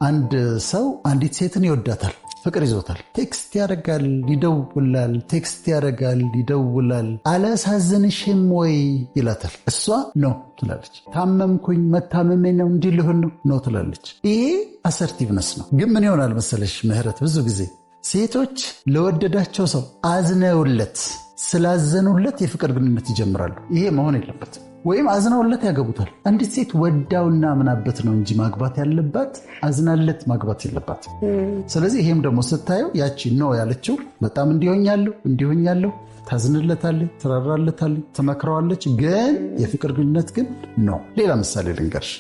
አንድ ሰው አንዲት ሴትን ይወዳታል፣ ፍቅር ይዞታል። ቴክስት ያደርጋል፣ ይደውላል፣ ቴክስት ያደርጋል፣ ይደውላል። አላሳዝንሽም ወይ ይላታል። እሷ ኖ ትላለች። ታመምኩኝ፣ መታመሜ ነው፣ እንዲህ ልሁን ነው ትላለች። ይሄ አሰርቲቭነስ ነው። ግን ምን ይሆናል መሰለሽ ምህረት፣ ብዙ ጊዜ ሴቶች ለወደዳቸው ሰው አዝነውለት ስላዘኑለት የፍቅር ግንኙነት ይጀምራሉ። ይሄ መሆን የለበትም። ወይም አዝነውለት ያገቡታል። አንዲት ሴት ወዳውና ምናበት ነው እንጂ ማግባት ያለባት አዝናለት ማግባት የለባት። ስለዚህ ይሄም ደግሞ ስታየው ያቺ ነው ያለችው በጣም እንዲሆኛለሁ ታዝንለታለች፣ ትራራለታለች፣ ትመክረዋለች። ግን የፍቅር ግንኙነት ግን ነው። ሌላ ምሳሌ ልንገርሽ።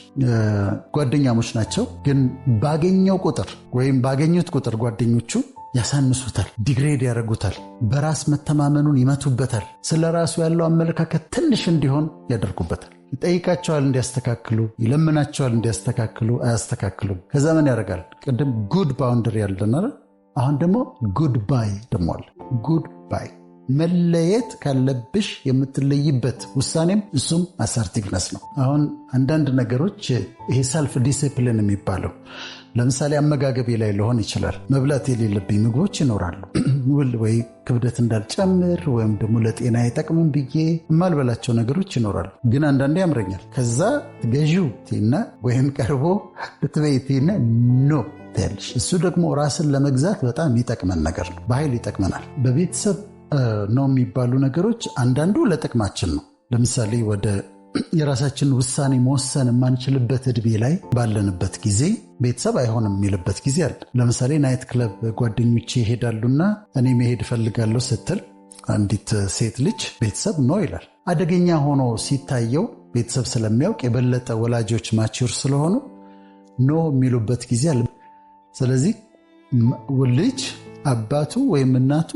ጓደኛሞች ናቸው፣ ግን ባገኘው ቁጥር ወይም ባገኙት ቁጥር ጓደኞቹ ያሳንሱታል፣ ዲግሬድ ያደርጉታል፣ በራስ መተማመኑን ይመቱበታል፣ ስለ ራሱ ያለው አመለካከት ትንሽ እንዲሆን ያደርጉበታል። ይጠይቃቸዋል እንዲያስተካክሉ፣ ይለምናቸዋል እንዲያስተካክሉ፣ አያስተካክሉም። ከዛ ምን ያደርጋል? ቅድም ጉድ ባውንደሪ ያለን፣ አሁን ደግሞ ጉድ ባይ ደግሞ አለ። ጉድ ባይ መለየት ካለብሽ የምትለይበት ውሳኔም እሱም አሰርቲቭነስ ነው። አሁን አንዳንድ ነገሮች ይሄ ሰልፍ ዲሲፕሊን የሚባለው ለምሳሌ አመጋገቤ ላይ ሊሆን ይችላል። መብላት የሌለብኝ ምግቦች ይኖራሉ። ወይ ክብደት እንዳልጨምር ወይም ደግሞ ለጤና አይጠቅምም ብዬ የማልበላቸው ነገሮች ይኖራሉ። ግን አንዳንዴ ያምረኛል። ከዛ ገዢው ቲና ወይም ቀርቦ ልትበይቲና ኖ ትያለሽ። እሱ ደግሞ ራስን ለመግዛት በጣም ይጠቅመን ነገር ነው። በኃይል ይጠቅመናል። በቤተሰብ ነው የሚባሉ ነገሮች አንዳንዱ ለጥቅማችን ነው። ለምሳሌ ወደ የራሳችን ውሳኔ መወሰን የማንችልበት ዕድሜ ላይ ባለንበት ጊዜ ቤተሰብ አይሆንም የሚልበት ጊዜ አለ። ለምሳሌ ናይት ክለብ ጓደኞቼ ይሄዳሉና እኔ መሄድ እፈልጋለሁ ስትል አንዲት ሴት ልጅ ቤተሰብ ኖ ይላል። አደገኛ ሆኖ ሲታየው ቤተሰብ ስለሚያውቅ የበለጠ ወላጆች ማቹር ስለሆኑ ኖ የሚሉበት ጊዜ አለ። ስለዚህ ልጅ አባቱ ወይም እናቱ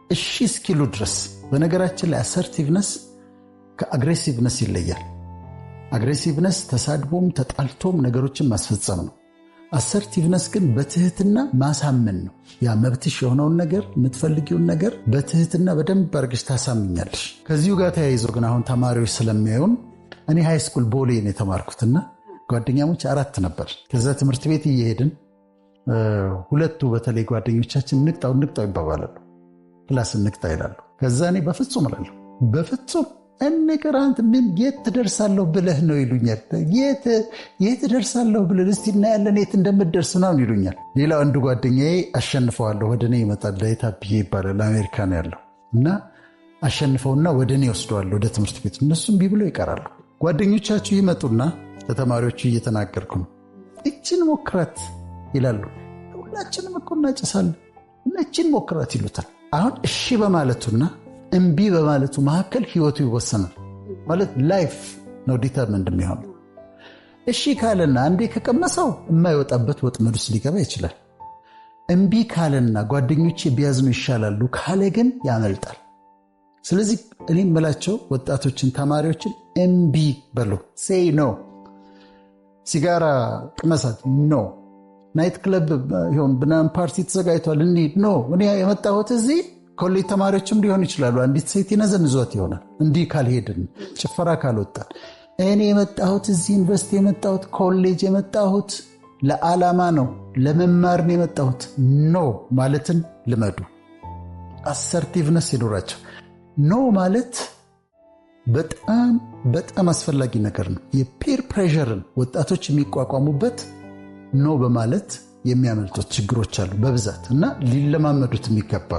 እሺ እስኪሉ ድረስ። በነገራችን ላይ አሰርቲቭነስ ከአግሬሲቭነስ ይለያል። አግሬሲቭነስ ተሳድቦም ተጣልቶም ነገሮችን ማስፈጸም ነው። አሰርቲቭነስ ግን በትህትና ማሳመን ነው። ያ መብትሽ የሆነውን ነገር የምትፈልጊውን ነገር በትህትና በደንብ አድርገሽ ታሳምኛለሽ። ከዚሁ ጋር ተያይዞ ግን አሁን ተማሪዎች ስለሚያዩን እኔ ሃይስኩል ቦሌ ነው የተማርኩትና ጓደኛሞች 4 ነበር። ከዛ ትምህርት ቤት እየሄድን ሁለቱ በተለይ ጓደኞቻችን ንቅጣው ይባባላሉ። ክላስ ንቅጣ ይላሉ። ከዛ እኔ በፍጹም እላለሁ፣ በፍጹም እንቅራንት ምን የት ትደርሳለሁ ብለህ ነው ይሉኛል። የት ደርሳለሁ ብለህ እስቲ እናያለን የት እንደምትደርስ ነው ይሉኛል። ሌላው አንዱ ጓደኛዬ አሸንፈዋለሁ ወደ እኔ ይመጣል። ዳይታፕዬ ይባላል፣ አሜሪካ ነው ያለው እና አሸንፈውና ወደ እኔ ወስደዋለሁ ወደ ትምህርት ቤት። እነሱም ቢብሎ ይቀራሉ። ጓደኞቻችሁ ይመጡና ለተማሪዎቹ እየተናገርኩ ነው፣ እችን ሞክራት ይላሉ። ሁላችንም እኮ እናጨሳለን፣ እችን ሞክራት ይሉታል። አሁን እሺ በማለቱና እምቢ በማለቱ መካከል ህይወቱ ይወሰናል። ማለት ላይፍ ነው ዲተርሚንድ የሚሆነው። እሺ ካለና አንዴ ከቀመሰው የማይወጣበት ወጥመድ ውስጥ ሊገባ ይችላል። እምቢ ካለና ጓደኞቼ ቢያዝኑ ይሻላሉ ካለ ግን ያመልጣል። ስለዚህ እኔ የምላቸው ወጣቶችን፣ ተማሪዎችን እምቢ በሉ። ሴይ ኖ። ሲጋራ ቅመሳት ኖ። ናይት ክለብ ይሆን ብናም ፓርቲ ተዘጋጅቷል እንሂድ ኖ። እኔ የመጣሁት እዚህ ኮሌጅ ተማሪዎችም ሊሆን ይችላሉ። አንዲት ሴት ይነዘንዟት ይሆናል እንዲህ ካልሄድን፣ ጭፈራ ካልወጣን። እኔ የመጣሁት እዚህ ዩኒቨርሲቲ የመጣሁት ኮሌጅ የመጣሁት ለዓላማ ነው፣ ለመማር ነው የመጣሁት። ኖ ማለትን ልመዱ። አሰርቲቭነስ ይኖራቸው። ኖ ማለት በጣም በጣም አስፈላጊ ነገር ነው። የፒር ፕሬሸርን ወጣቶች የሚቋቋሙበት ኖ በማለት የሚያመልጡት ችግሮች አሉ በብዛት እና ሊለማመዱት የሚገባ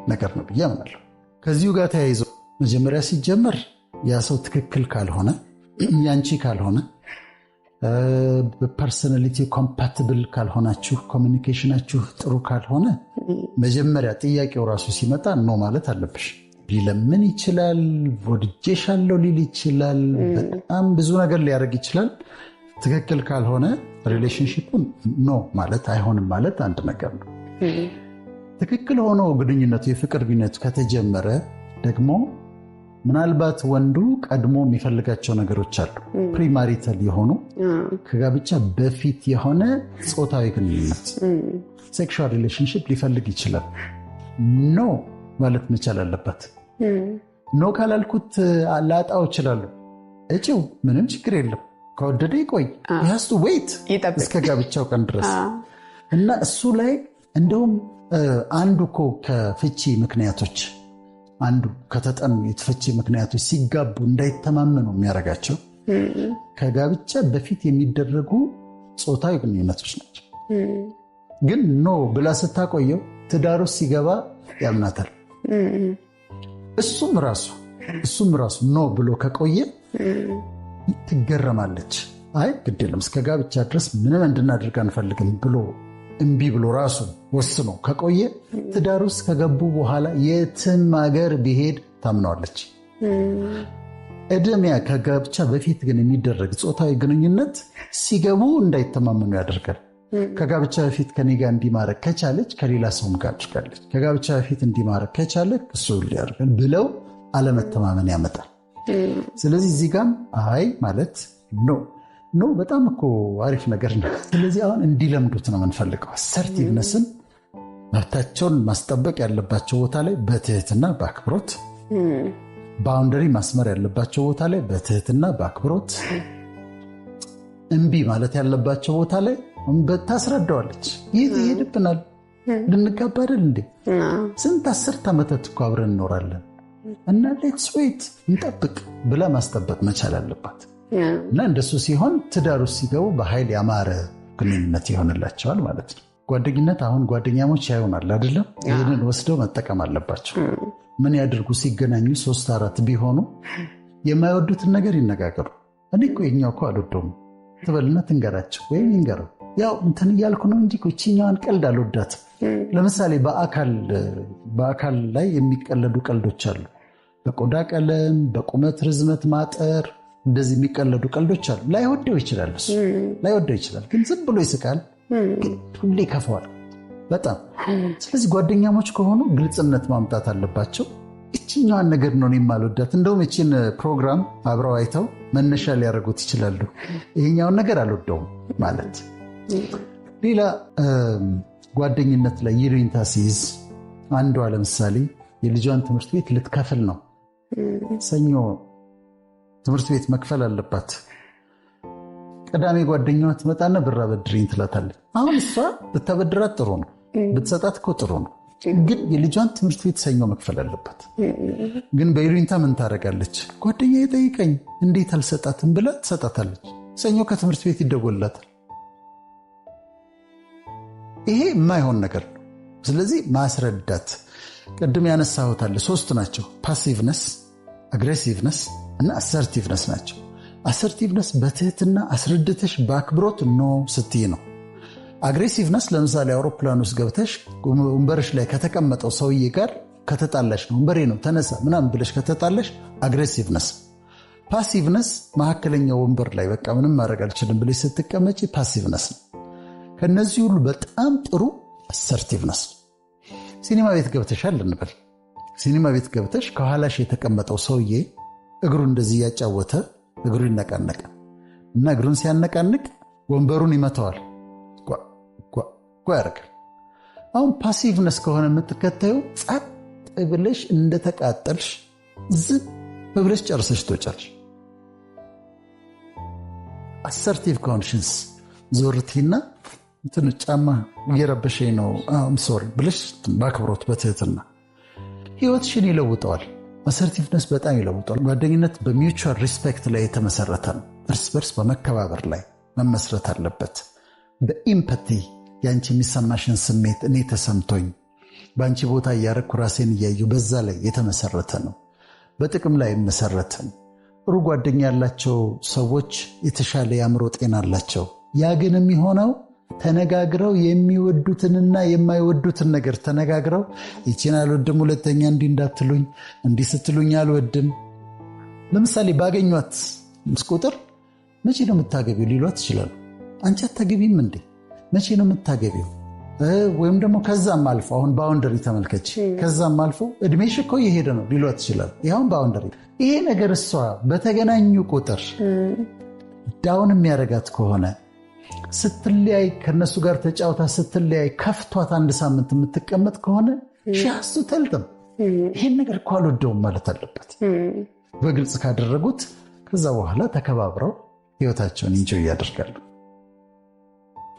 ነገር ነው ብዬ አምናለሁ። ከዚሁ ጋር ተያይዞ መጀመሪያ ሲጀመር ያ ሰው ትክክል ካልሆነ፣ ያንቺ ካልሆነ፣ በፐርሰናሊቲ ኮምፓቲብል ካልሆናችሁ፣ ኮሚኒኬሽናችሁ ጥሩ ካልሆነ መጀመሪያ ጥያቄው ራሱ ሲመጣ ኖ ማለት አለብሽ። ሊለምን ይችላል፣ ወድጄሻለሁ ሊል ይችላል፣ በጣም ብዙ ነገር ሊያደርግ ይችላል። ትክክል ካልሆነ ሪሌሽንሺፑን ኖ ማለት አይሆንም ማለት አንድ ነገር ነው። ትክክል ሆኖ ግንኙነቱ የፍቅር ግንኙነቱ ከተጀመረ ደግሞ ምናልባት ወንዱ ቀድሞ የሚፈልጋቸው ነገሮች አሉ። ፕሪማሪታል የሆኑ ከጋብቻ በፊት የሆነ ጾታዊ ግንኙነት ሴክሹዋል ሪሌሽንሺፕ ሊፈልግ ይችላል። ኖ ማለት መቻል አለበት። ኖ ካላልኩት ላጣው እችላለሁ። እጪው ምንም ችግር የለም ከወደደ ይቆይ ያስቱ ዌይት እስከ ጋብቻው ቀን ድረስ እና እሱ ላይ እንደውም አንዱ እኮ ከፍቺ ምክንያቶች አንዱ ከተጠኑ የፍቺ ምክንያቶች ሲጋቡ እንዳይተማመኑ የሚያደርጋቸው ከጋብቻ በፊት የሚደረጉ ጾታዊ ግንኙነቶች ናቸው። ግን ኖ ብላ ስታቆየው ትዳር ውስጥ ሲገባ ያምናታል። እሱም ራሱ ኖ ብሎ ከቆየ ትገረማለች። አይ ግድ የለም እስከ ጋብቻ ድረስ ምንም እንድናደርግ አንፈልግም ብሎ እምቢ ብሎ ራሱ ወስኖ ከቆየ ትዳር ውስጥ ከገቡ በኋላ የትም ሀገር ቢሄድ ታምነዋለች። እድሜያ ከጋብቻ በፊት ግን የሚደረግ ጾታዊ ግንኙነት ሲገቡ እንዳይተማመኑ ያደርጋል። ከጋብቻ በፊት ከኔ ጋር እንዲማረግ ከቻለች ከሌላ ሰውም ጋር አድርጋለች፣ ከጋብቻ በፊት እንዲማረግ ከቻለ እሱ ሊያደርጋል ብለው አለመተማመን ያመጣል። ስለዚህ እዚህ ጋም አይ ማለት ኖ በጣም እኮ አሪፍ ነገር ነው። ስለዚህ አሁን እንዲለምዱት ነው የምንፈልገው። አሰርቲቭነስን መብታቸውን ማስጠበቅ ያለባቸው ቦታ ላይ በትህትና በአክብሮት፣ ባውንደሪ ማስመር ያለባቸው ቦታ ላይ በትህትና በአክብሮት፣ እምቢ ማለት ያለባቸው ቦታ ላይ ታስረዳዋለች። ይህ ይሄድብናል፣ ልንጋባ አይደል እንዴ? ስንት 10 ዓመታት እኮ አብረን እንኖራለን እና ሌትስ ዌይት እንጠብቅ ብላ ማስጠበቅ መቻል አለባት። እና እንደሱ ሲሆን ትዳር ውስጥ ሲገቡ በኃይል ያማረ ግንኙነት ይሆንላቸዋል ማለት ነው። ጓደኝነት አሁን ጓደኛሞች ያዩናል አይደለም? ይህንን ወስደው መጠቀም አለባቸው። ምን ያድርጉ? ሲገናኙ 3-4 ቢሆኑ የማይወዱትን ነገር ይነጋገሩ። እኔ እኮ የኛው እኮ አልወደውም ትበልና ትንገራቸው ወይም ይንገረው። ያው እንትን እያልኩ ነው እንጂ እቺኛዋን ቀልድ አልወዳትም። ለምሳሌ በአካል ላይ የሚቀለዱ ቀልዶች አሉ። በቆዳ ቀለም፣ በቁመት ርዝመት ማጠር እንደዚህ የሚቀለዱ ቀልዶች አሉ። ላይወደው ይችላል፣ እሱ ላይወደው ይችላል፣ ግን ዝም ብሎ ይስቃል። ግን ሁሌ ይከፋዋል በጣም። ስለዚህ ጓደኛሞች ከሆኑ ግልጽነት ማምጣት አለባቸው። እችኛዋን ነገር ነው የማልወዳት፣ እንደውም እችን ፕሮግራም አብረው አይተው መነሻ ሊያደርጉት ይችላሉ። ይሄኛውን ነገር አልወደውም ማለት። ሌላ ጓደኝነት ላይ ይሉኝታ ሲይዝ አንዷ ለምሳሌ የልጇን ትምህርት ቤት ልትከፍል ነው። ሰኞ ትምህርት ቤት መክፈል አለባት። ቅዳሜ ጓደኛዋ ትመጣና ብር አበድሪኝ ትላታለች። አሁን እሷ ብታበድራት ጥሩ ነው፣ ብትሰጣት እኮ ጥሩ ነው። ግን የልጇን ትምህርት ቤት ሰኞ መክፈል አለባት። ግን በይሉኝታ ምን ታደርጋለች? ጓደኛ የጠይቀኝ እንዴት አልሰጣትም ብላ ትሰጣታለች። ሰኞ ከትምህርት ቤት ይደወልላታል። ይሄ የማይሆን ነገር ነው። ስለዚህ ማስረዳት። ቅድም ያነሳሁት አለ፣ 3 ናቸው። ፓሲቭነስ፣ አግሬሲቭነስ እና አሰርቲቭነስ ናቸው። አሰርቲቭነስ በትህትና አስረድተሽ በአክብሮት ኖ ስትይ ነው። አግሬሲቭነስ ለምሳሌ አውሮፕላን ውስጥ ገብተሽ ወንበርሽ ላይ ከተቀመጠው ሰውዬ ጋር ከተጣላሽ ነው፣ ወንበሬ ነው ተነሳ ምናምን ብለሽ ከተጣላሽ አግሬሲቭነስ። ፓሲቭነስ መካከለኛው ወንበር ላይ በቃ ምንም ማድረግ አልችልም ብለሽ ስትቀመጪ ፓሲቭነስ ነው። ከነዚህ ሁሉ በጣም ጥሩ አሰርቲቭነስ። ሲኒማ ቤት ገብተሻል እንበል። ሲኒማ ቤት ገብተሽ ከኋላሽ የተቀመጠው ሰውዬ እግሩ እንደዚህ እያጫወተ እግሩ ይነቃነቃል እና እግሩን ሲያነቃንቅ ወንበሩን ይመታዋል፣ ጓ ያደርጋል። አሁን ፓሲቭነስ ከሆነ የምትከታዩ ጸጥ ብለሽ እንደተቃጠልሽ ዝም ብለሽ ጨርሰሽ ትወጫለሽ። አሰርቲቭ ኮንሽንስ ዞርቲና እንትን ጫማ እየረበሸኝ ነው ሶሪ ብለሽ በአክብሮት በትህትና ህይወትሽን ይለውጠዋል። አሰርቲቭነስ በጣም ይለውጠዋል። ጓደኝነት በሚውቹዋል ሪስፔክት ላይ የተመሰረተ ነው። እርስ በርስ በመከባበር ላይ መመስረት አለበት። በኢምፓቲ ያንቺ የሚሰማሽን ስሜት እኔ ተሰምቶኝ በአንቺ ቦታ እያረኩ ራሴን እያየሁ በዛ ላይ የተመሰረተ ነው። በጥቅም ላይ መሰረተን። ጥሩ ጓደኛ ያላቸው ሰዎች የተሻለ የአእምሮ ጤና አላቸው። ያ ግን የሚሆነው ተነጋግረው የሚወዱትንና የማይወዱትን ነገር ተነጋግረው ይቺን አልወድም፣ ሁለተኛ እንዲህ እንዳትሉኝ፣ እንዲህ ስትሉኝ አልወድም። ለምሳሌ ባገኟት ቁጥር መቼ ነው የምታገቢው ሊሏት ይችላሉ። አንቺ አታገቢም እንዴ? መቼ ነው የምታገቢው? ወይም ደግሞ ከዛም አልፎ አሁን ባውንደሪ ተመልከች፣ ከዛም አልፎ እድሜሽ እኮ እየሄደ ነው ሊሏት ይችላሉ። ይኸውን ባውንደሪ። ይሄ ነገር እሷ በተገናኙ ቁጥር ዳውን የሚያደርጋት ከሆነ ስትለያይ ከነሱ ጋር ተጫውታ ስትለያይ ከፍቷት 1 ሳምንት የምትቀመጥ ከሆነ ሻስቱ ተልጥም ይሄን ነገር እኮ አልወደውም ማለት አለበት። በግልጽ ካደረጉት ከዛ በኋላ ተከባብረው ህይወታቸውን ኢንጆይ ያደርጋሉ።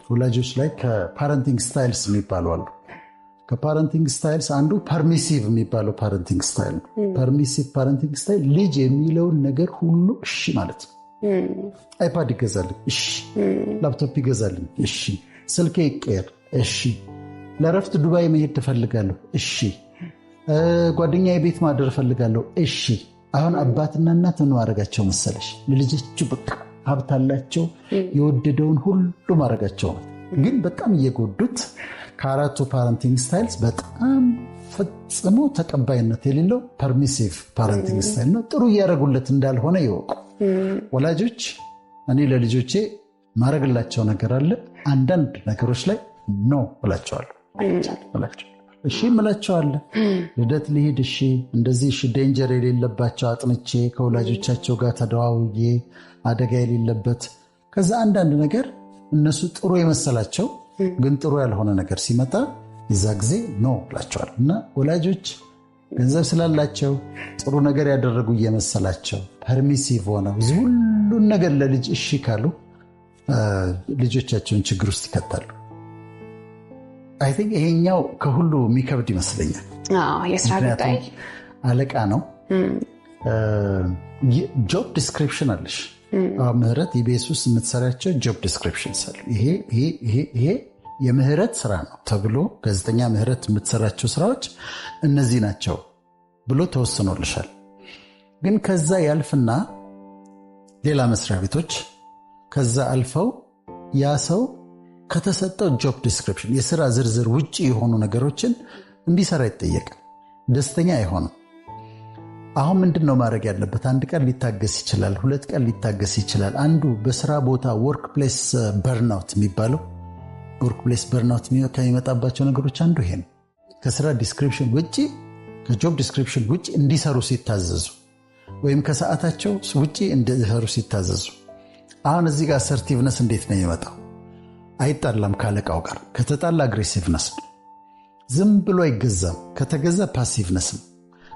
ወላጆች ላይ ከፓረንቲንግ ስታይልስ የሚባሉ አሉ። ከፓረንቲንግ ስታይልስ አንዱ ፐርሚሲቭ የሚባለው ፓረንቲንግ ስታይል ነው። ፐርሚሲቭ ፓረንቲንግ ስታይል ልጅ የሚለውን ነገር ሁሉ እሺ ማለት ነው። አይፓድ ይገዛልኝ፣ እሺ። ላፕቶፕ ይገዛልኝ፣ እሺ። ስልኬ ይቀየር፣ እሺ። ለረፍት ዱባይ መሄድ ትፈልጋለሁ፣ እሺ። ጓደኛዬ ቤት ማደር እፈልጋለሁ፣ እሺ። አሁን አባትና እናት ምን ማድረጋቸው መሰለሽ? ለልጆቹ በቃ ሀብት አላቸው፣ የወደደውን ሁሉ ማድረጋቸው ነው። ግን በጣም እየጎዱት ከአራቱ ፓረንቲንግ ስታይልስ በጣም ፈጽሞ ተቀባይነት የሌለው ፐርሚሲቭ ፓረንቲንግ ስታይል ነው። ጥሩ እያደረጉለት እንዳልሆነ ይወቁ ወላጆች። እኔ ለልጆቼ ማድረግላቸው ነገር አለ። አንዳንድ ነገሮች ላይ ኖ እላቸዋለሁ። እሺ እምላቸዋለሁ። ልደት ልሂድ፣ እሺ። እንደዚህ እሺ። ዴንጀር የሌለባቸው አጥንቼ ከወላጆቻቸው ጋር ተደዋውዬ አደጋ የሌለበት። ከዛ አንዳንድ ነገር እነሱ ጥሩ የመሰላቸው ግን ጥሩ ያልሆነ ነገር ሲመጣ የዛ ጊዜ ኖ እላቸዋለሁ። እና ወላጆች ገንዘብ ስላላቸው ጥሩ ነገር ያደረጉ እየመሰላቸው ፐርሚሲቭ ሆነው ሁሉን ነገር ለልጅ እሺ ካሉ ልጆቻቸውን ችግር ውስጥ ይከታሉ። አይ ቲንክ ይሄኛው ከሁሉ የሚከብድ ይመስለኛል። የስራ ጉዳይ አለቃ ነው። ጆብ ዲስክሪፕሽን አለሽ ምህረት፣ ኢቢኤስ ውስጥ የምትሰሪያቸው ጆብ ዲስክሪፕሽን አሉ። ይሄ የምህረት ስራ ነው ተብሎ ጋዜጠኛ ምህረት የምትሰራቸው ስራዎች እነዚህ ናቸው ብሎ ተወስኖልሻል። ግን ከዛ ያልፍና ሌላ መስሪያ ቤቶች ከዛ አልፈው ያ ሰው ከተሰጠው ጆብ ዲስክሪፕሽን የስራ ዝርዝር ውጭ የሆኑ ነገሮችን እንዲሰራ ይጠየቃል። ደስተኛ አይሆንም። አሁን ምንድነው ማድረግ ያለበት? አንድ ቀን ሊታገስ ይችላል፣ 2 ቀን ሊታገስ ይችላል። አንዱ በስራ ቦታ ወርክ ፕሌስ በርናውት የሚባለው ወርክ ፕሌስ በርናውት ከሚመጣባቸው ነገሮች አንዱ ይሄ ነው። ከስራ ዲስክሪፕሽን ውጭ ከጆብ ዲስክሪፕሽን ውጭ እንዲሰሩ ሲታዘዙ ወይም ከሰዓታቸው ውጭ እንዲሰሩ ሲታዘዙ። አሁን እዚህ ጋር አሰርቲቭነስ እንዴት ነው የሚመጣው? አይጣላም ካለቃው ጋር። ከተጣላ አግሬሲቭነስ ነው። ዝም ብሎ አይገዛም። ከተገዛ ፓሲቭነስ ነው።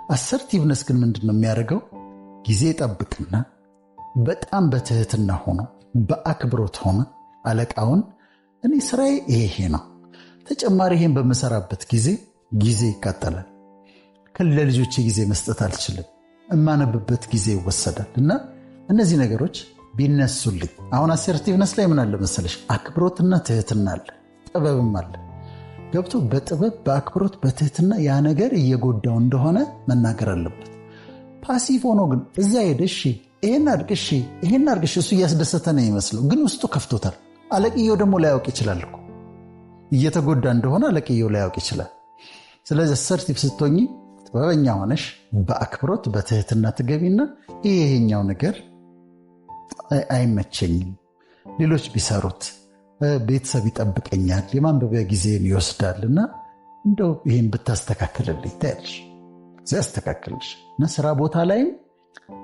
አሰርቲቭነስ ግን ምንድን ነው የሚያደርገው? ጊዜ ጠብቅና በጣም በትህትና ሆኖ በአክብሮት ሆኖ አለቃውን እኔ ስራዬ ይሄ ነው፣ ተጨማሪ ይሄን በምሰራበት ጊዜ ይቃጠላል፣ ለልጆቼ ጊዜ መስጠት አልችልም፣ እማነብበት ጊዜ ይወሰዳል። እና እነዚህ ነገሮች ቢነሱልኝ። አሁን አሰርቲቭነስ ላይ ምን አለ መሰለሽ? አክብሮትና ትህትና አለ፣ ጥበብም አለ። ገብቶ በጥበብ በአክብሮት በትህትና ያ ነገር እየጎዳው እንደሆነ መናገር አለበት። ፓሲቭ ሆኖ ግን እዛ ሄደ እሺ ይሄን አድርግ፣ እሺ ይሄን አድርግ፣ እሱ እያስደሰተ ነው ይመስለው፣ ግን ውስጡ ከፍቶታል። አለቅየው ደግሞ ላያውቅ ይችላል እኮ እየተጎዳ እንደሆነ አለቅየው ላያውቅ ይችላል። ስለዚህ አሰርቲቭ ስትሆኚ ጥበበኛ ሆነሽ በአክብሮት በትህትና ትገቢና ይሄኛው ነገር አይመቸኝም፣ ሌሎች ቢሰሩት ቤተሰብ ይጠብቀኛል፣ የማንበቢያ ጊዜን ይወስዳልና እንደው ይህን ብታስተካክልልኝ ታያለሽ። ያስተካክልሽ እና ስራ ቦታ ላይም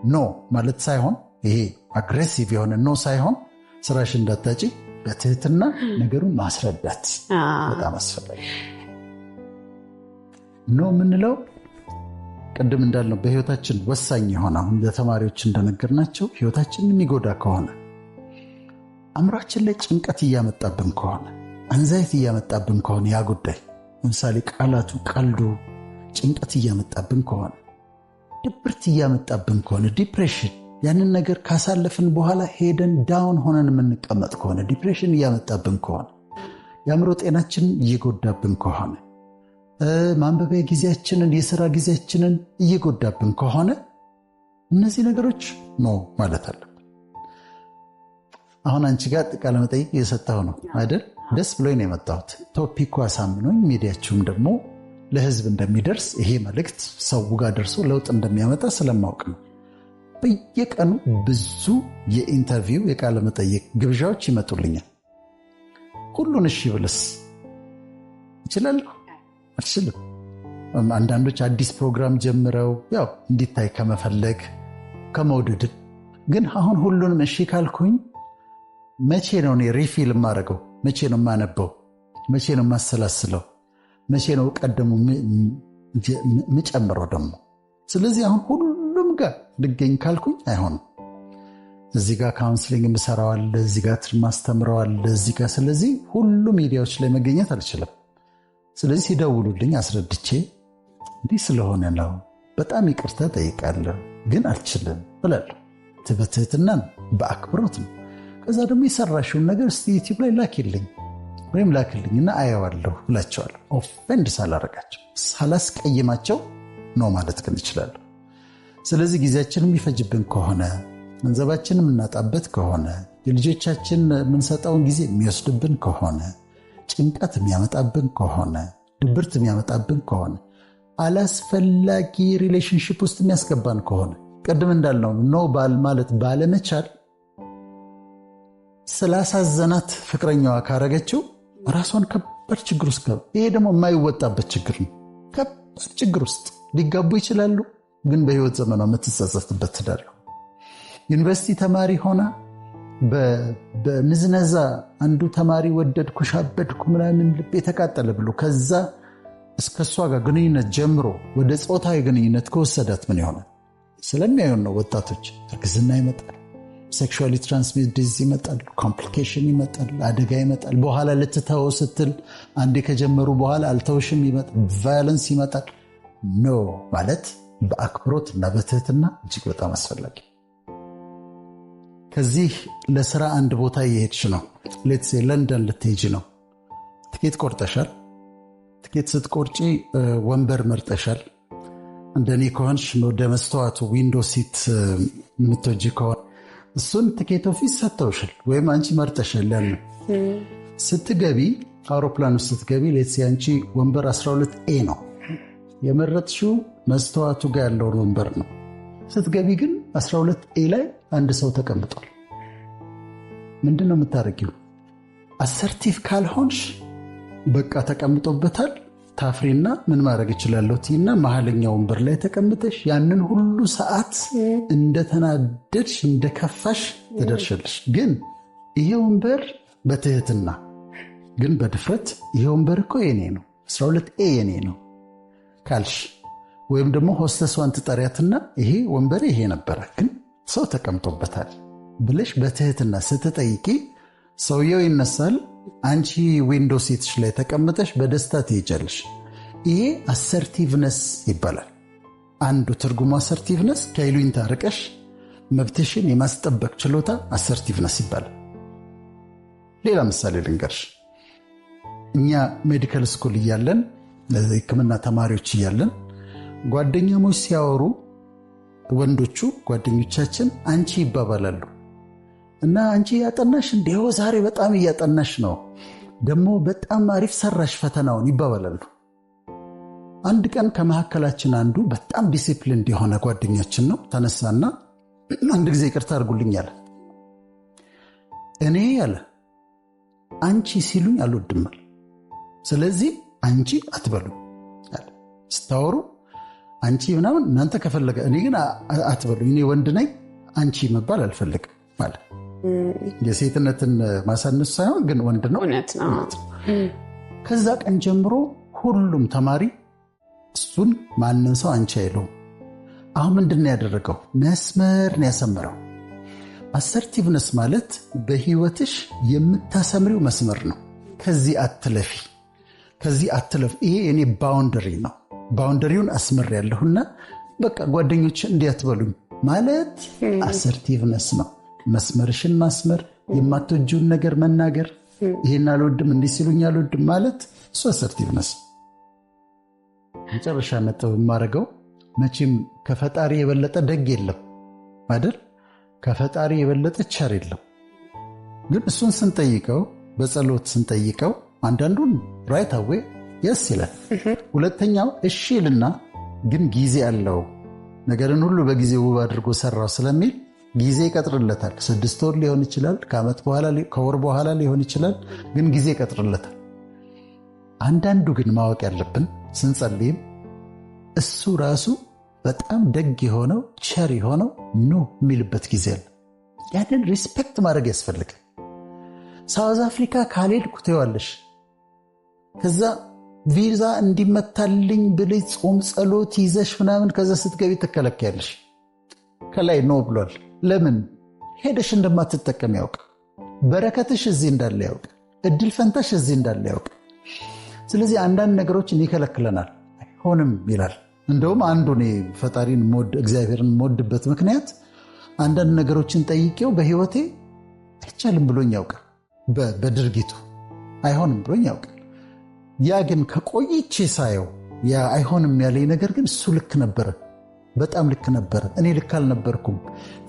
ኖ ማለት ሳይሆን ይሄ አግሬሲቭ የሆነ ኖ ሳይሆን ስራሽ እንዳታጪ በትህትና ነገሩን ማስረዳት በጣም አስፈላጊ። ኖ የምንለው ቅድም እንዳልነው በህይወታችን ወሳኝ የሆነ አሁን ለተማሪዎች እንደነገርናቸው ህይወታችንን የሚጎዳ ከሆነ አእምሯችን ላይ ጭንቀት እያመጣብን ከሆነ አንዛይት እያመጣብን ከሆነ ያ ጉዳይ ለምሳሌ ቃላቱ፣ ቀልዱ ጭንቀት እያመጣብን ከሆነ ድብርት እያመጣብን ከሆነ ዲፕሬሽን፣ ያንን ነገር ካሳለፍን በኋላ ሄደን ዳውን ሆነን የምንቀመጥ ከሆነ ዲፕሬሽን እያመጣብን ከሆነ የአእምሮ ጤናችንን እየጎዳብን ከሆነ ማንበቢያ ጊዜያችንን የሥራ ጊዜያችንን እየጎዳብን ከሆነ እነዚህ ነገሮች ኖ ማለት አለብን። አሁን አንቺ ጋር ቃለ መጠይቅ እየሰጠሁ ነው አይደል? ደስ ብሎኝ ነው የመጣሁት። ቶፒኩ አሳምኖኝ ሚዲያችሁም ደግሞ ለህዝብ እንደሚደርስ ይሄ መልእክት ሰው ጋር ደርሶ ለውጥ እንደሚያመጣ ስለማውቅ ነው። በየቀኑ ብዙ የኢንተርቪው የቃለ መጠይቅ ግብዣዎች ይመጡልኛል። ሁሉን እሺ ብልስ እችላለሁ? አልችልም። አንዳንዶች አዲስ ፕሮግራም ጀምረው ያው እንዲታይ ከመፈለግ ከመውደድ፣ ግን አሁን ሁሉንም እሺ ካልኩኝ መቼ ነው እኔ ሪፊል የማደርገው? መቼ ነው የማነበው? መቼ ነው የማሰላስለው? መቼ ነው ቀደሙ ምጨምረው ደግሞ? ስለዚህ አሁን ሁሉም ጋር ልገኝ ካልኩኝ አይሆንም። እዚህ ጋር ካውንስሊንግ የምሰራዋል፣ እዚህ ጋር ማስተምረዋል፣ እዚህ ጋር። ስለዚህ ሁሉ ሚዲያዎች ላይ መገኘት አልችልም። ስለዚህ ሲደውሉልኝ አስረድቼ እንዲህ ስለሆነ ነው በጣም ይቅርታ ጠይቃለሁ ግን አልችልም እላለሁ። በትህትና ነው፣ በአክብሮት ነው። ከዛ ደግሞ የሰራሽውን ነገር እስቲ ዩቲዩብ ላይ ላኪልኝ ወይም ላክልኝና አየዋለሁ ብላቸዋለሁ። ኦፌንድ ሳላረጋቸው ሳላስቀይማቸው ነው ማለት ግን ይችላሉ። ስለዚህ ጊዜያችንን የሚፈጅብን ከሆነ ገንዘባችንን የምናጣበት ከሆነ የልጆቻችን የምንሰጠውን ጊዜ የሚወስድብን ከሆነ ጭንቀት የሚያመጣብን ከሆነ ድብርት የሚያመጣብን ከሆነ አላስፈላጊ ሪሌሽንሽፕ ውስጥ የሚያስገባን ከሆነ ቅድም እንዳልነው ነው ባል ማለት ባለመቻል ስላሳዘናት ፍቅረኛዋ ካረገችው ራሷን ከባድ ችግር ውስጥ ገባ። ይሄ ደግሞ የማይወጣበት ችግር ነው። ከባድ ችግር ውስጥ ሊጋቡ ይችላሉ፣ ግን በህይወት ዘመኗ የምትጸጸትበት ትዳር ነው። ዩኒቨርሲቲ ተማሪ ሆና በንዝነዛ አንዱ ተማሪ ወደድኩሽ አበድኩ ምናምን ልቤ ተቃጠለ ብሎ ከዛ እስከ እሷ ጋር ግንኙነት ጀምሮ ወደ ጾታዊ ግንኙነት ከወሰዳት ምን ይሆናል? ስለሚያዩን ነው ወጣቶች። እርግዝና ይመጣል፣ ሴክሹዋሊ ትራንስሚትድ ዲዚዝ ይመጣል፣ ኮምፕሊኬሽን ይመጣል፣ አደጋ ይመጣል። በኋላ ልትተወው ስትል አንዴ ከጀመሩ በኋላ አልተውሽም ይመጣል፣ ቫዮለንስ ይመጣል። ኖ ማለት በአክብሮት እና በትህትና እጅግ በጣም አስፈላጊ። ከዚህ ለስራ አንድ ቦታ እየሄድሽ ነው። ሌትስ ሴ ለንደን ልትሄጂ ነው። ትኬት ቆርጠሻል። ትኬት ስትቆርጪ ወንበር መርጠሻል። እንደኔ ከሆንሽ ወደ መስተዋቱ ዊንዶ ሲት የምትወጂ ከሆነ እሱን ትኬት ኦፊስ ሰጥተውሻል ወይም አንቺ መርጠሻል። ያንን ስትገቢ አውሮፕላን ውስጥ ስትገቢ ሌትስ ሴ አንቺ ወንበር 12A ነው የመረጥሽው፣ መስተዋቱ ጋር ያለውን ወንበር ነው። ስትገቢ ግን 12A ላይ አንድ ሰው ተቀምጧል። ምንድን ነው የምታረጊው? አሰርቲቭ ካልሆንሽ በቃ ተቀምጦበታል ታፍሪና ምን ማድረግ እችላለሁ ቲና መሀለኛ ወንበር ላይ ተቀምጠሽ ያንን ሁሉ ሰዓት እንደተናደድሽ እንደከፋሽ ትደርሻለሽ። ግን ይሄ ወንበር በትህትና ግን በድፍረት ይሄ ወንበር እኮ የኔ ነው 12A የኔ ነው ካልሽ ወይም ደግሞ ሆስተስዋን ትጠሪያትና ይሄ ወንበር ይሄ ነበረ ግን ሰው ተቀምጦበታል ብለሽ በትህትና ስትጠይቂ ሰውየው ይነሳል። አንቺ ዊንዶ ሲትሽ ላይ ተቀምጠሽ በደስታ ትሄጃለሽ። ይሄ አሰርቲቭነስ ይባላል። አንዱ ትርጉሙ አሰርቲቭነስ ከይሉኝታ ርቀሽ መብትሽን የማስጠበቅ ችሎታ አሰርቲቭነስ ይባላል። ሌላ ምሳሌ ልንገርሽ። እኛ ሜዲካል ስኩል እያለን ሕክምና ተማሪዎች እያለን ጓደኛሞች ሲያወሩ ወንዶቹ ጓደኞቻችን አንቺ ይባባላሉ እና አንቺ ያጠናሽ እንዲሁ ዛሬ በጣም እያጠናሽ ነው፣ ደግሞ በጣም አሪፍ ሰራሽ ፈተናውን ይባባላሉ። አንድ ቀን ከመካከላችን አንዱ በጣም ዲሲፕሊን የሆነ ጓደኛችን ነው ተነሳና አንድ ጊዜ ይቅርታ አድርጉልኝ አለ። እኔ ያለ አንቺ ሲሉኝ አልወድም፣ ስለዚህ አንቺ አትበሉ አለ። ስታወሩ አንቺ ምናምን እናንተ ከፈለገ እኔ ግን አትበሉ፣ እኔ ወንድ ነኝ አንቺ መባል አልፈልግም ማለት የሴትነትን ማሳነስ ሳይሆን ግን ወንድ ነው። ከዛ ቀን ጀምሮ ሁሉም ተማሪ እሱን ማንን ሰው አንቺ አይለውም። አሁን ምንድን ያደረገው? መስመር ነው ያሰመረው። አሰርቲቭነስ ማለት በህይወትሽ የምታሰምሪው መስመር ነው። ከዚህ አትለፊ፣ ከዚህ አትለፍ። ይሄ እኔ ባውንደሪ ነው፣ ባውንደሪውን አስመር ያለሁና በቃ ጓደኞች እንዲያትበሉኝ ማለት አሰርቲቭነስ ነው። መስመርሽን ማስመር፣ የማትወጂውን ነገር መናገር፣ ይሄን አልወድም እንዲህ ሲሉኝ አልወድም ማለት እሱ አሰርቲቭነስ። መጨረሻ ነጥብ የማደርገው መቼም ከፈጣሪ የበለጠ ደግ የለም አይደል? ከፈጣሪ የበለጠ ቸር የለም። ግን እሱን ስንጠይቀው በጸሎት ስንጠይቀው አንዳንዱን ራይት አዌ የስ ይላል። ሁለተኛው እሺ ይልና ግን ጊዜ አለው፣ ነገርን ሁሉ በጊዜ ውብ አድርጎ ሰራው ስለሚል ጊዜ ይቀጥርለታል። 6 ወር ሊሆን ይችላል፣ ከዓመት በኋላ ከወር በኋላ ሊሆን ይችላል፣ ግን ጊዜ ይቀጥርለታል። አንዳንዱ ግን ማወቅ ያለብን ስንጸልይም እሱ ራሱ በጣም ደግ የሆነው ቸር የሆነው ኖ የሚልበት ጊዜ አለ። ያንን ሪስፔክት ማድረግ ያስፈልጋል። ሳውዝ አፍሪካ ካልሄድኩ ትይዋለሽ፣ ከዛ ቪዛ እንዲመታልኝ ብለሽ ጾም ጸሎት ይዘሽ ምናምን ከዛ ስትገቢ ትከለከያለሽ። ከላይ ኖ ብሏል። ለምን? ሄደሽ እንደማትጠቀም ያውቅ። በረከትሽ እዚህ እንዳለ ያውቅ። እድል ፈንታሽ እዚህ እንዳለ ያውቅ። ስለዚህ አንዳንድ ነገሮችን ይከለክለናል። አይሆንም ይላል። እንደውም አንዱ እኔ ፈጣሪን እግዚአብሔርን የምወድበት ምክንያት አንዳንድ ነገሮችን ጠይቄው በህይወቴ አይቻልም ብሎኝ ያውቃል። በድርጊቱ አይሆንም ብሎኝ ያውቃል። ያ ግን ከቆይቼ ሳየው ያ አይሆንም ያለኝ ነገር ግን እሱ ልክ ነበረ፣ በጣም ልክ ነበረ። እኔ ልክ አልነበርኩም።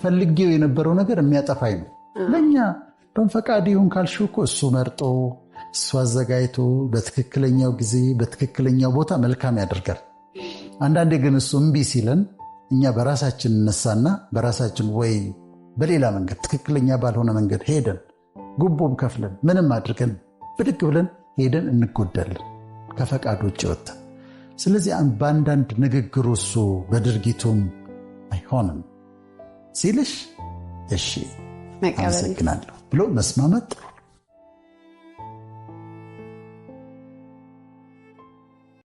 ፈልጌው የነበረው ነገር የሚያጠፋኝ ነው። ለእኛ በፈቃድ ይሁን ካልሽው እኮ እሱ መርጦ እሱ አዘጋጅቶ በትክክለኛው ጊዜ በትክክለኛው ቦታ መልካም ያደርጋል። አንዳንዴ ግን እሱ እምቢ ሲለን እኛ በራሳችን እነሳና በራሳችን ወይ በሌላ መንገድ ትክክለኛ ባልሆነ መንገድ ሄደን ጉቦም ከፍለን ምንም አድርገን ብድግ ብለን ሄደን እንጎዳለን ከፈቃድ ውጭ ወጥተን። ስለዚህ በአንዳንድ ንግግሩ እሱ በድርጊቱም አይሆንም ሲልሽ እሺ አመሰግናለሁ ብሎ መስማመጥ